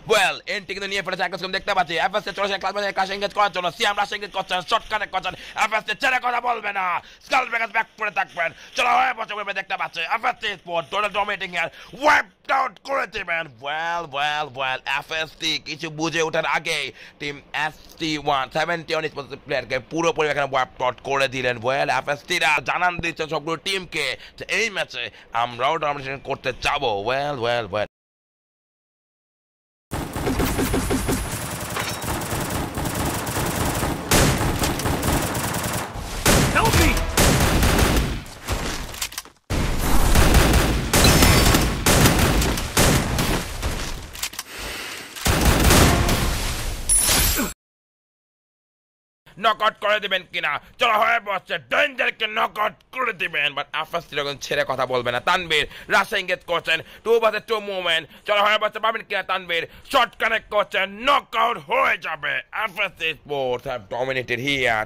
Well N T কিন্তু নিয়ে ফেলেছে একদম দেখতে পাচ্ছি এফএসসি চলে আসে ক্লাস এঙ্গেজ করার জন্য সিএম রাশ এঙ্গেজ করছেন শর্ট কানেক্ট করছেন এফএসসি ছেড়ে কথা বলবে না স্কাল ব্রেকার ব্যাক করে থাকবেন চলো হয়ে বসে ওয়েবে দেখতে পাচ্ছি FSC sport total dominating here wipe out করে দিবেন ওয়েল এফএসসি কিছু বুঝে ওঠার আগে টিম ST1 71 প্লেয়ারকে পুরোপুরি এখানে ওয়াইপ আউট করে দিলেন ওয়েল এফএসসিরা জানান দিচ্ছে সবগুলো টিমকে যে এই ম্যাচে আমরাও ডমিনেশন করতে যাবো ওয়েল Help me! নকআউট করে দিবেন কিনা চলো হয়ে বসছে ডেঞ্জারকে নকআউট করে দিবেন বাট এফএসসি যখন ছেড়ে কথা বলবে না তানভীর রাশ এঙ্গেজ করছেন 2 মুভমেন্ট চলো হয়ে বসছে পাবেন কিনা তানভীর শর্ট কানেক্ট করছেন নকআউট হয়ে যাবে FSC sports have dominated here